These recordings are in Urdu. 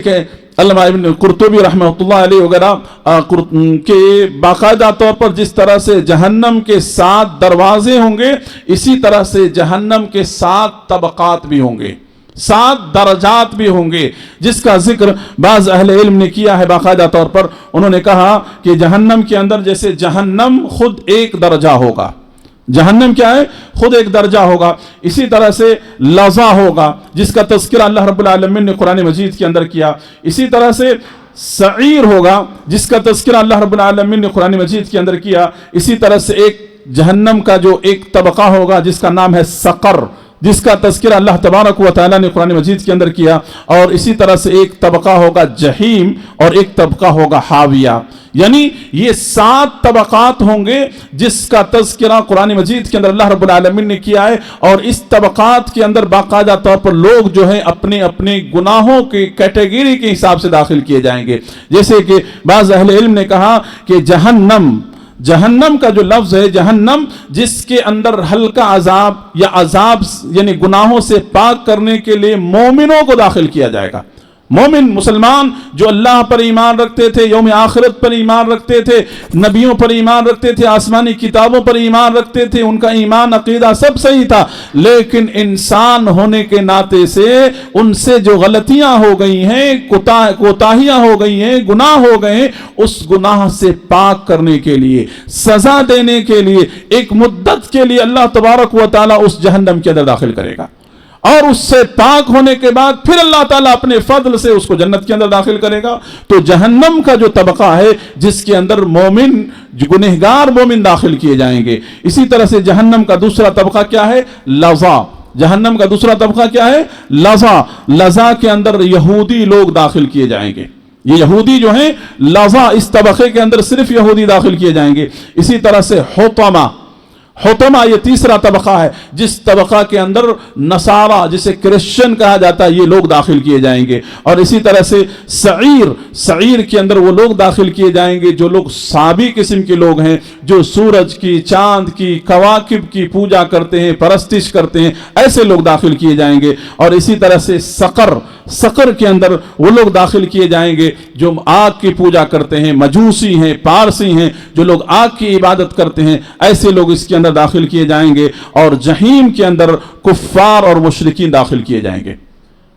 کہ علامہ ابن قرطبی رحمۃ اللہ علیہ وغیرہ کے باقاعدہ طور پر جس طرح سے جہنم کے 7 دروازے ہوں گے، اسی طرح سے جہنم کے 7 طبقات بھی ہوں گے، 7 درجات بھی ہوں گے، جس کا ذکر بعض اہل علم نے کیا ہے باقاعدہ طور پر۔ انہوں نے کہا کہ جہنم کے اندر جیسے جہنم خود ایک درجہ ہوگا، جہنم کیا ہے؟ خود ایک درجہ ہوگا، اسی طرح سے لظا ہوگا جس کا تذکرہ اللہ رب العالمین نے قرآن مجید کے اندر کیا، اسی طرح سے سعیر ہوگا جس کا تذکرہ اللہ رب العالمین نے قرآن مجید کے اندر کیا، اسی طرح سے ایک جہنم کا جو ایک طبقہ ہوگا جس کا نام ہے سقر، جس کا تذکرہ اللہ تبارک و تعالیٰ نے قرآن مجید کے اندر کیا، اور اسی طرح سے ایک طبقہ ہوگا جہیم اور ایک طبقہ ہوگا حاویہ۔ یعنی یہ 7 طبقات ہوں گے جس کا تذکرہ قرآن مجید کے اندر اللہ رب العالمین نے کیا ہے، اور اس طبقات کے اندر باقاعدہ طور پر لوگ جو ہیں اپنے اپنے گناہوں کی کیٹیگری کے حساب سے داخل کیے جائیں گے۔ جیسے کہ بعض اہل علم نے کہا کہ جہنم کا جو لفظ ہے جہنم، جس کے اندر ہلکا عذاب یا عذاب یعنی گناہوں سے پاک کرنے کے لیے مومنوں کو داخل کیا جائے گا۔ مومن مسلمان جو اللہ پر ایمان رکھتے تھے، یوم آخرت پر ایمان رکھتے تھے، نبیوں پر ایمان رکھتے تھے، آسمانی کتابوں پر ایمان رکھتے تھے، ان کا ایمان عقیدہ سب صحیح تھا، لیکن انسان ہونے کے ناطے سے ان سے جو غلطیاں ہو گئی ہیں، کوتاہیاں ہو گئی ہیں، گناہ ہو گئے ہیں، اس گناہ سے پاک کرنے کے لیے، سزا دینے کے لیے، ایک مدت کے لیے اللہ تبارک و تعالیٰ اس جہنم کے اندر داخل کرے گا، اور اس سے پاک ہونے کے بعد پھر اللہ تعالیٰ اپنے فضل سے اس کو جنت کے اندر داخل کرے گا۔ تو جہنم کا جو طبقہ ہے جس کے اندر مومن، گنہگار مومن داخل کیے جائیں گے۔ اسی طرح سے جہنم کا دوسرا طبقہ کیا ہے؟ لظا۔ جہنم کا دوسرا طبقہ کیا ہے؟ لظا۔ لظا کے اندر یہودی لوگ داخل کیے جائیں گے، یہ یہودی جو ہیں لظا، اس طبقے کے اندر صرف یہودی داخل کیے جائیں گے۔ اسی طرح سے حطمہ، یہ تیسرا طبقہ ہے جس طبقہ کے اندر نصارہ، جسے کرسچن کہا جاتا ہے، یہ لوگ داخل کیے جائیں گے۔ اور اسی طرح سے سعیر کے اندر وہ لوگ داخل کیے جائیں گے جو لوگ صابی قسم کے لوگ ہیں، جو سورج کی، چاند کی، کواکب کی پوجا کرتے ہیں، پرستش کرتے ہیں، ایسے لوگ داخل کیے جائیں گے۔ اور اسی طرح سے سقر کے اندر وہ لوگ داخل کیے جائیں گے جو آگ کی پوجا کرتے ہیں، مجوسی ہیں، پارسی ہیں، جو لوگ آگ کی عبادت کرتے ہیں، ایسے لوگ اس کے اندر داخل کیے جائیں گے۔ اور جہیم کے اندر کفار اور مشرکین داخل کیے جائیں گے،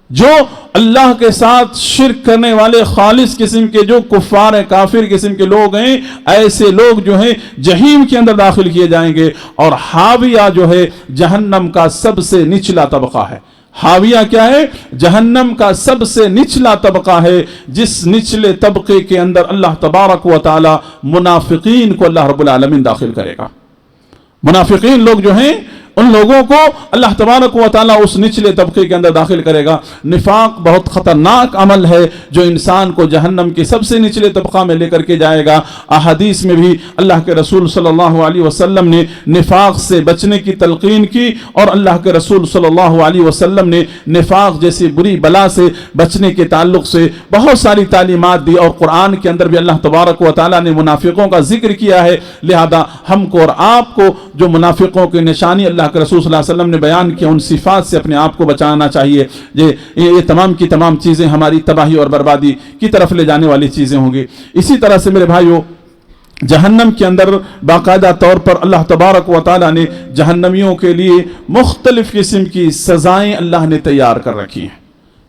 جو اللہ کے ساتھ شرک کرنے والے خالص قسم کے جو کفار ہیں، کافر قسم کے لوگ ہیں، ایسے لوگ جو ہیں جہیم کے اندر داخل کیے جائیں گے۔ اور حاویہ جو ہے جہنم کا سب سے نچلا طبقہ ہے۔ حاویہ کیا ہے؟ جہنم کا سب سے نچلا طبقہ ہے، جس نچلے طبقے کے اندر اللہ تبارک و تعالی منافقین کو اللہ رب العالمین داخل کرے گا۔ منافقین لوگ جو ہیں ان لوگوں کو اللہ تبارک و تعالیٰ اس نچلے طبقے کے اندر داخل کرے گا۔ نفاق بہت خطرناک عمل ہے جو انسان کو جہنم کے سب سے نچلے طبقہ میں لے کر کے جائے گا۔ احادیث میں بھی اللہ کے رسول صلی اللہ علیہ وسلم نے نفاق سے بچنے کی تلقین کی، اور اللہ کے رسول صلی اللہ علیہ وسلم نے نفاق جیسی بری بلا سے بچنے کے تعلق سے بہت ساری تعلیمات دی، اور قرآن کے اندر بھی اللہ تبارک و تعالیٰ نے منافقوں کا ذکر کیا ہے۔ لہذا ہم کو اور آپ کو جو منافقوں کی نشانی اللہ کے رسول صلی اللہ علیہ وسلم نے بیان کیا، ان صفات سے اپنے آپ کو بچانا چاہیے۔ یہ تمام کی تمام چیزیں ہماری تباہی اور بربادی کی طرف لے جانے والی چیزیں ہوں گی۔ اسی طرح سے میرے بھائیو، جہنم کے اندر باقاعدہ طور پر اللہ تبارک و تعالیٰ نے جہنمیوں کے لیے مختلف قسم کی سزائیں اللہ نے تیار کر رکھی ہیں،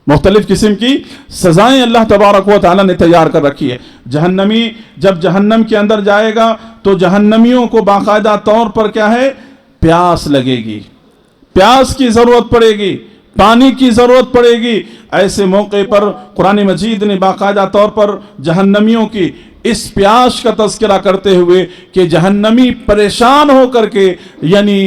مختلف قسم کی سزائیں اللہ تبارک و تعالیٰ نے تیار کر رکھی ہے۔ جہنمی جب جہنم کے اندر جائے گا تو جہنمیوں کو باقاعدہ طور پر کیا ہے؟ پیاس لگے گی، پیاس کی ضرورت پڑے گی، پانی کی ضرورت پڑے گی۔ ایسے موقع پر قرآن مجید نے باقاعدہ طور پر جہنمیوں کی اس پیاس کا تذکرہ کرتے ہوئے کہ جہنمی پریشان ہو کر کے، یعنی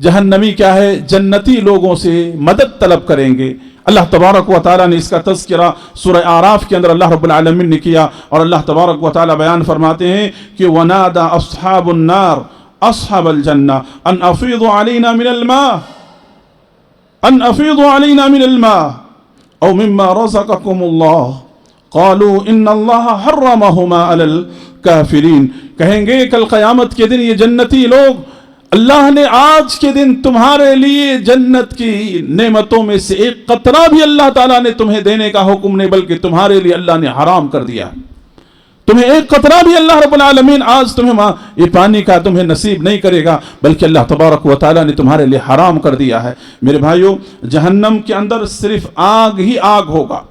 جہنمی کیا ہے؟ جنتی لوگوں سے مدد طلب کریں گے۔ اللہ تبارک و تعالیٰ نے اس کا تذکرہ سورہ اعراف کے اندر اللہ رب العالمین نے کیا، اور اللہ تبارک و تعالیٰ بیان فرماتے ہیں کہ وَنَادَى أَصْحَابُ النَّارِ أَصْحَابَ الْجَنَّةِ أَنْ أَفِيضُوا عَلَيْنَا مِنَ الْمَاءِ أَنْ أَفِيضُوا عَلَيْنَا مِنَ الْمَاءِ أَوْ مِمَّا رَزَقَكُمُ اللَّهُ قَالُوا إِنَّ اللَّهَ حَرَّمَهُمَا عَلَى الْكَافِرِينَ۔ کہیں گے کل قیامت کے دن یہ جنتی لوگ اللہ نے آج کے دن تمہارے لیے جنت کی نعمتوں میں سے ایک قطرہ بھی اللہ تعالیٰ نے تمہیں دینے کا حکم نہیں، بلکہ تمہارے لیے اللہ نے حرام کر دیا۔ تمہیں ایک قطرہ بھی اللہ رب العالمین آج تمہیں یہ پانی کا تمہیں نصیب نہیں کرے گا، بلکہ اللہ تبارک و تعالیٰ نے تمہارے لیے حرام کر دیا ہے۔ میرے بھائیوں، جہنم کے اندر صرف آگ ہی آگ ہوگا،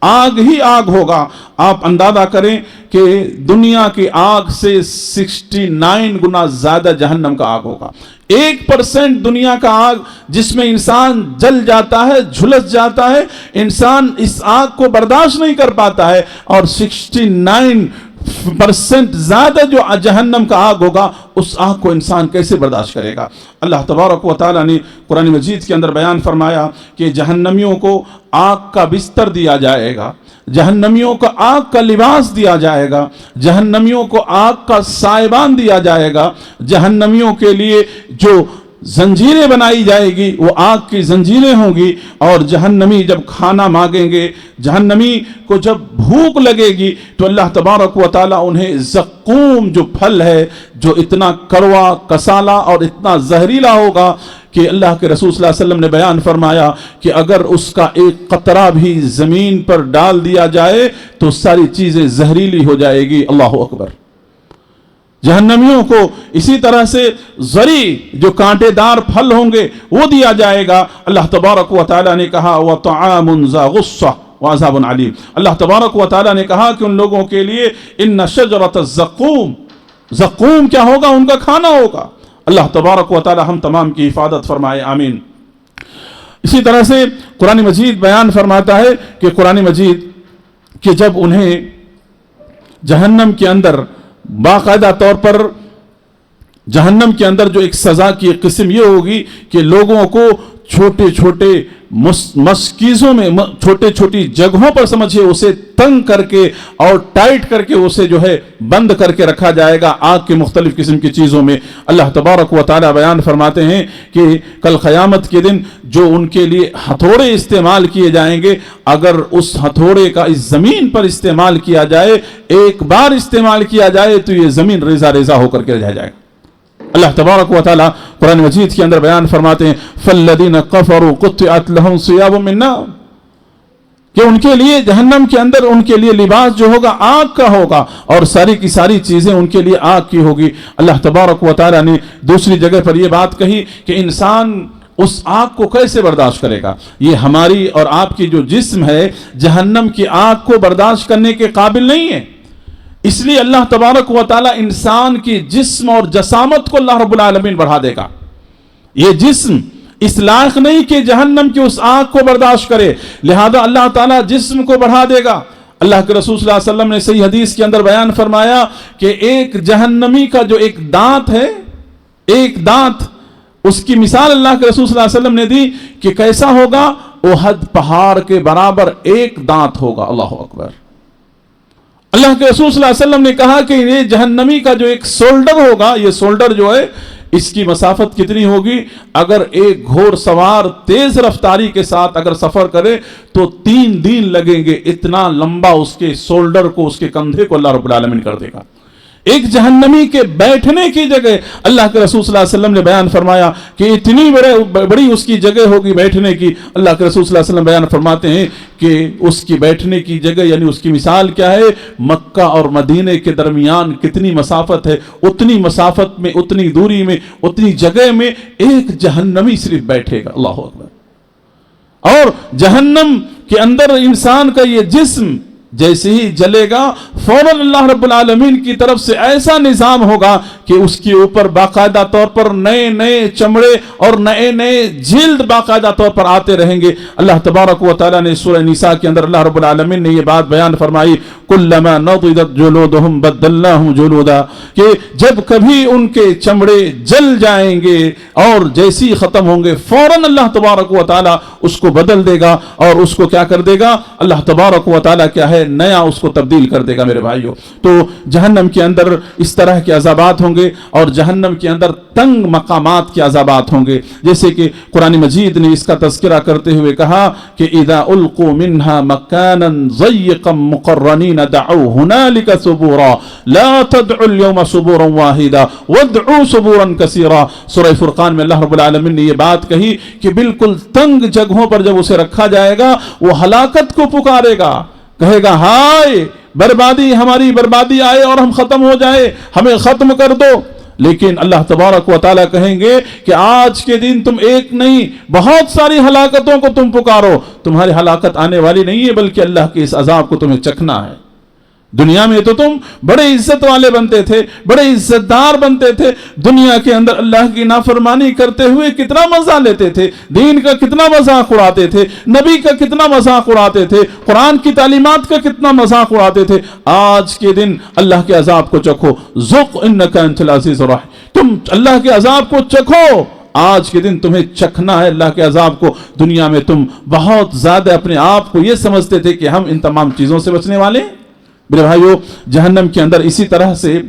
آگ ہی آگ ہوگا۔ آپ اندازہ کریں کہ دنیا کی آگ سے 69 گنا زیادہ جہنم کا آگ ہوگا۔ 1% دنیا کا آگ جس میں انسان جل جاتا ہے، جھلس جاتا ہے، انسان اس آگ کو برداشت نہیں کر پاتا ہے، اور 69% زیادہ جو جہنم کا آگ ہوگا، اس آگ کو انسان کیسے برداشت کرے گا؟ اللہ تبارک و تعالیٰ نے قرآن مجید کے اندر بیان فرمایا کہ جہنمیوں کو آگ کا بستر دیا جائے گا، جہنمیوں کو آگ کا لباس دیا جائے گا، جہنمیوں کو آگ کا سائبان دیا جائے گا، جہنمیوں کے لیے جو زنجیریں بنائی جائے گی وہ آگ کی زنجیریں ہوں گی، اور جہنمی جب کھانا مانگیں گے، جہنمی کو جب بھوک لگے گی تو اللہ تبارک و تعالیٰ انہیں زقوم جو پھل ہے، جو اتنا کڑوا، کسالہ اور اتنا زہریلا ہوگا کہ اللہ کے رسول صلی اللہ علیہ وسلم نے بیان فرمایا کہ اگر اس کا ایک قطرہ بھی زمین پر ڈال دیا جائے تو ساری چیزیں زہریلی ہو جائے گی۔ اللہ اکبر۔ جہنمیوں کو اسی طرح سے زری جو کانٹے دار پھل ہوں گے وہ دیا جائے گا۔ اللہ تبارک و تعالیٰ نے کہا وَطَعَامٌ ذَا غُصَّةٍ وَعَذَابٌ عَلِيمٌ۔ اللہ تبارک و تعالیٰ نے کہا کہ ان لوگوں کے لیے ان شجرۃ الزقوم، زقوم کیا ہوگا؟ ان کا کھانا ہوگا۔ اللہ تبارک و تعالیٰ ہم تمام کی حفاظت فرمائے، آمین۔ اسی طرح سے قرآن مجید بیان فرماتا ہے کہ قرآن مجید کہ جب انہیں جہنم کے اندر باقاعدہ طور پر جہنم کے اندر جو ایک سزا کی ایک قسم یہ ہوگی کہ لوگوں کو چھوٹے چھوٹے مسکیزوں میں، چھوٹے چھوٹی جگہوں پر سمجھے اسے تنگ کر کے اور ٹائٹ کر کے اسے جو ہے بند کر کے رکھا جائے گا آگ کے مختلف قسم کی چیزوں میں۔ اللہ تبارک و تعالیٰ بیان فرماتے ہیں کہ کل قیامت کے دن جو ان کے لیے ہتھوڑے استعمال کیے جائیں گے، اگر اس ہتھوڑے کا اس زمین پر استعمال کیا جائے، ایک بار استعمال کیا جائے تو یہ زمین ریزہ ریزہ ہو کر کے رہ جائے گا۔ اللہ تبارک و تعالیٰ قرآن مجید کے اندر بیان فرماتے ہیں فَالَّذِينَ كَفَرُوا قُطِّعَتْ لَهُمْ ثِيَابٌ مِّن نَارٍ، کہ ان کے لیے جہنم کے اندر ان کے لیے لباس جو ہوگا آگ کا ہوگا، اور ساری کی ساری چیزیں ان کے لیے آگ کی ہوگی۔ اللہ تبارک و تعالیٰ نے دوسری جگہ پر یہ بات کہی کہ انسان اس آگ کو کیسے برداشت کرے گا؟ یہ ہماری اور آپ کی جو جسم ہے جہنم کی آگ کو برداشت کرنے کے قابل نہیں ہے، اس لیے اللہ تبارک و تعالیٰ انسان کی جسم اور جسامت کو اللہ رب العالمین بڑھا دے گا۔ یہ جسم اس لائق نہیں کہ جہنم کی اس آگ کو برداشت کرے، لہذا اللہ تعالیٰ جسم کو بڑھا دے گا۔ اللہ کے رسول صلی اللہ علیہ وسلم نے صحیح حدیث کے اندر بیان فرمایا کہ ایک جہنمی کا جو ایک دانت ہے، ایک دانت، اس کی مثال اللہ کے رسول صلی اللہ علیہ وسلم نے دی کہ کیسا ہوگا؟ احد پہاڑ کے برابر ایک دانت ہوگا۔ اللہ اکبر۔ اللہ کے رسول صلی اللہ علیہ وسلم نے کہا کہ یہ جہنمی کا جو ایک سولڈر ہوگا، یہ سولڈر جو ہے اس کی مسافت کتنی ہوگی؟ اگر ایک گھوڑ سوار تیز رفتاری کے ساتھ اگر سفر کرے تو 3 دن لگیں گے، اتنا لمبا اس کے سولڈر کو، اس کے کندھے کو اللہ رب العالمین کر دے گا۔ ایک جہنمی کے بیٹھنے کی جگہ اللہ کے رسول صلی اللہ علیہ وسلم نے بیان فرمایا کہ اتنی بڑی اس کی جگہ ہوگی بیٹھنے کی۔ اللہ کے رسول صلی اللہ علیہ وسلم بیان فرماتے ہیں کہ اس کی بیٹھنے کی جگہ یعنی اس کی مثال کیا ہے؟ مکہ اور مدینے کے درمیان کتنی مسافت ہے، اتنی مسافت میں، اتنی دوری میں، اتنی جگہ میں ایک جہنمی صرف بیٹھے گا۔ اللہ اکبر۔ اور جہنم کے اندر انسان کا یہ جسم جیسے ہی جلے گا فوراً اللہ رب العالمین کی طرف سے ایسا نظام ہوگا کہ اس کے اوپر باقاعدہ طور پر نئے نئے چمڑے اور نئے نئے جلد باقاعدہ طور پر آتے رہیں گے۔ اللہ تبارک و تعالیٰ نے سورہ نساء کے اندر اللہ رب العالمین نے یہ بات بیان فرمائی کلما نضجت جلودہم بدلناہم جلودا، کہ جب کبھی ان کے چمڑے جل جائیں گے اور جیسی ختم ہوں گے فوراً اللہ تبارک و تعالیٰ اس کو بدل دے گا، اور اس کو کیا کر دے گا؟ اللہ تبارک و تعالیٰ کیا ہے؟ نیا اس کو تبدیل کر دے گا میرے بھائیوں۔ تو جہنم کے اندر اس طرح کے عذابات ہوں گے، اور جہنم کے اندر تنگ مقامات کے عذابات ہوں گے، جیسے کہ قرآن مجید نے اس کا تذکرہ کرتے ہوئے کہا کہ اذا القوا منها مكانا ضيقا مقرنين دعوا هنالك ثبورا لا تدعوا اليوم ثبورا واحدا وادعوا ثبورا كثيرا۔ سورہ فرقان میں اللہ رب العالمین نے یہ بات کہی کہ بالکل تنگ جگہوں پر جب اسے رکھا جائے گا وہ ہلاکت کو پکارے گا، کہے گا ہائے بربادی، ہماری بربادی آئے اور ہم ختم ہو جائے، ہمیں ختم کر دو۔ لیکن اللہ تبارک و تعالیٰ کہیں گے کہ آج کے دن تم ایک نہیں بہت ساری ہلاکتوں کو تم پکارو، تمہاری ہلاکت آنے والی نہیں ہے بلکہ اللہ کے اس عذاب کو تمہیں چکھنا ہے۔ دنیا میں تو تم بڑے عزت والے بنتے تھے، بڑے عزت دار بنتے تھے، دنیا کے اندر اللہ کی نافرمانی کرتے ہوئے کتنا مزہ لیتے تھے، دین کا کتنا مذاق اڑاتے تھے، نبی کا کتنا مذاق اڑاتے تھے، قرآن کی تعلیمات کا کتنا مذاق اڑاتے تھے۔ آج کے دن اللہ کے عذاب کو چکھو، ذق انک انت العزیز الرحیم، تم اللہ کے عذاب کو چکھو، آج کے دن تمہیں چکھنا ہے اللہ کے عذاب کو۔ دنیا میں تم بہت زیادہ اپنے آپ کو یہ سمجھتے تھے کہ ہم ان تمام چیزوں سے بچنے والے ہیں۔ میرے بھائیو، جہنم کے اندر اسی طرح سے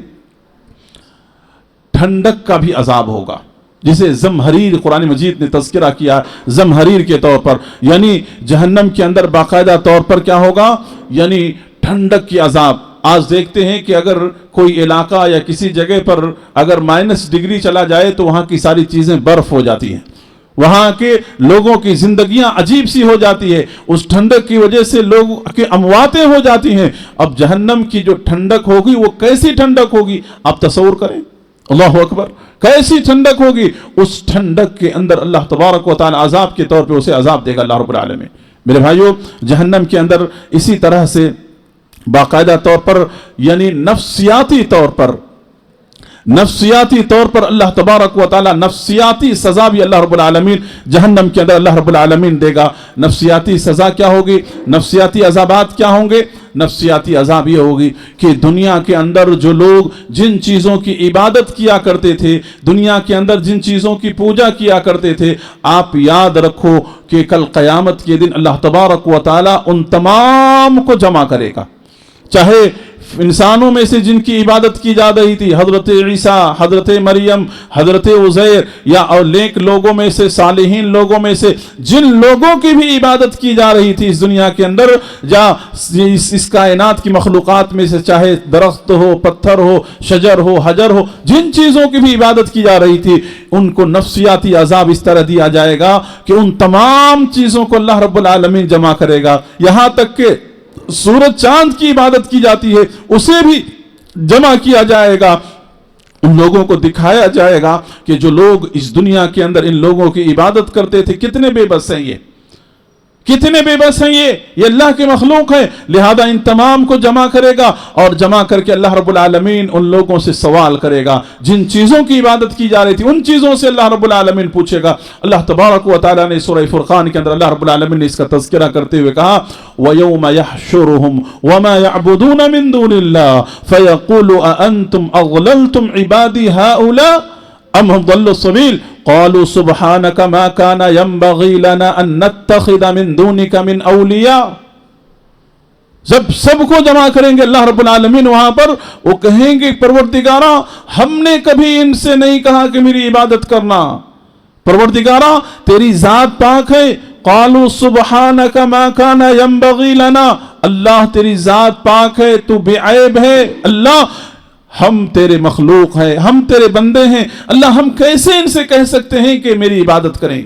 ٹھنڈک کا بھی عذاب ہوگا، جسے زمہریر قرآن مجید نے تذکرہ کیا زمہریر کے طور پر، یعنی جہنم کے اندر باقاعدہ طور پر کیا ہوگا، یعنی ٹھنڈک کی عذاب۔ آج دیکھتے ہیں کہ اگر کوئی علاقہ یا کسی جگہ پر اگر -ڈگری چلا جائے تو وہاں کی ساری چیزیں برف ہو جاتی ہیں، وہاں کے لوگوں کی زندگیاں عجیب سی ہو جاتی ہے، اس ٹھنڈک کی وجہ سے لوگوں کی امواتیں ہو جاتی ہیں۔ اب جہنم کی جو ٹھنڈک ہوگی وہ کیسی ٹھنڈک ہوگی آپ تصور کریں، اللہ اکبر، کیسی ٹھنڈک ہوگی۔ اس ٹھنڈک کے اندر اللہ تبارک و تعالی عذاب کے طور پہ اسے عذاب دے گا اللہ رب العالمین۔ میرے بھائیو، جہنم کے اندر اسی طرح سے باقاعدہ طور پر یعنی نفسیاتی طور پر اللہ تبارک و تعالی نفسیاتی سزا بھی اللہ رب العالمین جہنم کے اندر اللہ رب العالمین دے گا۔ نفسیاتی سزا کیا ہوگی، نفسیاتی عذابات کیا ہوں گے؟ نفسیاتی عذاب یہ ہوگی کہ دنیا کے اندر جو لوگ جن چیزوں کی عبادت کیا کرتے تھے، دنیا کے اندر جن چیزوں کی پوجا کیا کرتے تھے، آپ یاد رکھو کہ کل قیامت کے دن اللہ تبارک و تعالی ان تمام کو جمع کرے گا، چاہے انسانوں میں سے جن کی عبادت کی جا رہی تھی، حضرت عیسیٰ، حضرت مریم، حضرت عزیر، یا اور نیک لوگوں میں سے، صالحین لوگوں میں سے جن لوگوں کی بھی عبادت کی جا رہی تھی اس دنیا کے اندر، یا اس کائنات کی مخلوقات میں سے، چاہے درخت ہو، پتھر ہو، شجر ہو، حجر ہو، جن چیزوں کی بھی عبادت کی جا رہی تھی، ان کو نفسیاتی عذاب اس طرح دیا جائے گا کہ ان تمام چیزوں کو اللہ رب العالمین جمع کرے گا۔ یہاں تک کہ سورج چاند کی عبادت کی جاتی ہے اسے بھی جمع کیا جائے گا، ان لوگوں کو دکھایا جائے گا کہ جو لوگ اس دنیا کے اندر ان لوگوں کی عبادت کرتے تھے کتنے بے بس ہیں، یہ کتنے بے بس ہیں، یہ اللہ کے مخلوق ہیں۔ لہذا ان تمام کو جمع کرے گا، اور جمع کر کے اللہ رب العالمین ان لوگوں سے سوال کرے گا جن چیزوں کی عبادت کی جا رہی تھی، ان چیزوں سے اللہ رب العالمین پوچھے گا۔ اللہ تبارک و تعالیٰ نے سورہ فرقان کے اندر اللہ رب العالمین نے اس کا تذکرہ کرتے ہوئے کہا وَيَوْمَ يَحْشُرُهُمْ وَمَا يَعْبُدُونَ مِن دُونِ اللَّهِ فَيَقُولُ أَأَنْتُمْ أَضْلَلْتُمْ عِبَادِي هَؤُلَاءِ أَمْ هُمْ ضَلُّوا السَّبِيلَ قالوا سبحانك ما كان ينبغي لنا ان نتخذ من دونك من اولیاء۔ جب سب کو جمع کریں گے اللہ رب العالمین وہاں پر، وہ کہیں گے پروردگارا ہم نے کبھی ان سے نہیں کہا کہ میری عبادت کرنا، پروردگارا تیری ذات پاک ہے۔ قالوا سبحانك ما كان ينبغي لنا، اللہ تیری ذات پاک ہے، تو بے عیب ہے، اللہ ہم تیرے مخلوق ہیں، ہم تیرے بندے ہیں، اللہ ہم کیسے ان سے کہہ سکتے ہیں کہ میری عبادت کریں؟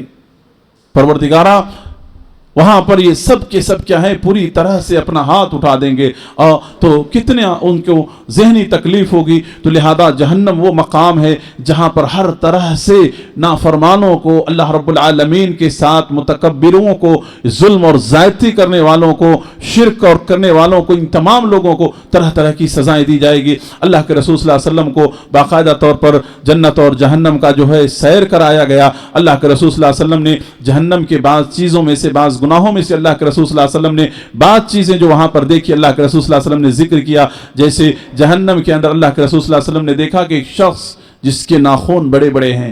پروردگارا وہاں پر یہ سب کے سب کیا ہے، پوری طرح سے اپنا ہاتھ اٹھا دیں گے، تو کتنے ان کو ذہنی تکلیف ہوگی۔ تو لہذا جہنم وہ مقام ہے جہاں پر ہر طرح سے نافرمانوں کو، اللہ رب العالمین کے ساتھ متکبروں کو، ظلم اور زیادتی کرنے والوں کو، شرک اور کرنے والوں کو، ان تمام لوگوں کو طرح طرح کی سزائیں دی جائے گی۔ اللہ کے رسول صلی اللہ علیہ وسلم کو باقاعدہ طور پر جنت اور جہنم کا جو ہے سیر کرایا گیا۔ اللہ کے رسول صلی اللہ علیہ وسلم نے جہنم کے بعض چیزوں میں سے، بعض گناہوں میں سے اللہ کے رسول صلی اللہ علیہ وسلم نے بعض چیزیں جو وہاں پر دیکھی اللہ کے رسول صلی اللہ علیہ وسلم نے ذکر کیا، جیسے جہنم کے اندر اللہ کے رسول صلی اللہ علیہ وسلم نے دیکھا کہ ایک شخص جس کے ناخن بڑے بڑے ہیں،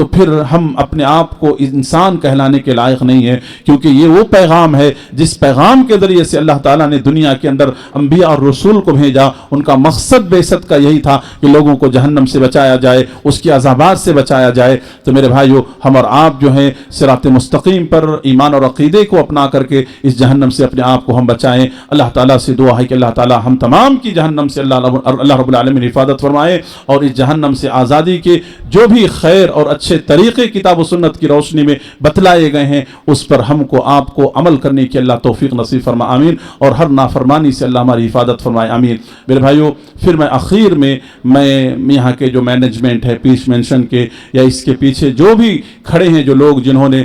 تو پھر ہم اپنے آپ کو انسان کہلانے کے لائق نہیں ہے، کیونکہ یہ وہ پیغام ہے جس پیغام کے ذریعے سے اللہ تعالیٰ نے دنیا کے اندر انبیاء اور رسول کو بھیجا۔ ان کا مقصد بعثت کا یہی تھا کہ لوگوں کو جہنم سے بچایا جائے، اس کی عذابات سے بچایا جائے۔ تو میرے بھائیو، ہم اور آپ جو ہیں صراط مستقیم پر ایمان اور عقیدے کو اپنا کر کے اس جہنم سے اپنے آپ کو ہم بچائیں۔ اللہ تعالیٰ سے دعا ہے کہ اللہ تعالیٰ ہم تمام کی جہنم سے اللہ رب العالمین حفاظت فرمائے، اور اس جہنم سے آزادی کے جو بھی خیر اور اچھے طریقے کتاب و سنت کی روشنی میں بتلائے گئے ہیں اس پر ہم کو آپ کو عمل کرنے کی اللہ توفیق نصیب فرما، آمین، اور ہر نافرمانی سے اللہ ہماری حفاظت فرمائے، آمین۔ میرے بھائیو، پھر میں آخر میں یہاں کے جو مینجمنٹ ہے پیش مینشن کے یا اس کے پیچھے جو بھی کھڑے ہیں، جو لوگ جنہوں نے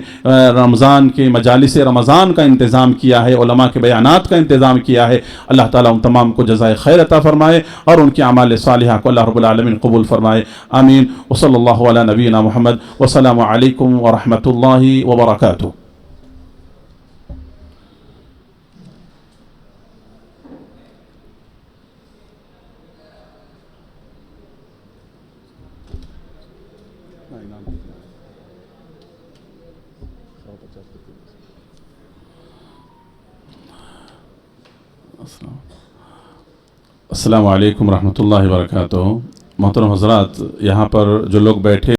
رمضان کے مجالس رمضان کا انتظام کیا ہے، علماء کے بیانات کا انتظام کیا ہے، اللہ تعالیٰ ان تمام کو جزائے خیر عطا فرمائے اور ان کے اعمال صالحہ کو اللہ رب العالمین قبول فرمائے، آمین۔ وصلی اللہ علی نبینا محمد، والسلام علیکم ورحمۃ اللہ وبرکاتہ۔ السلام علیکم ورحمۃ اللہ وبرکاتہ۔ محترم حضرات، یہاں پر جو لوگ بیٹھے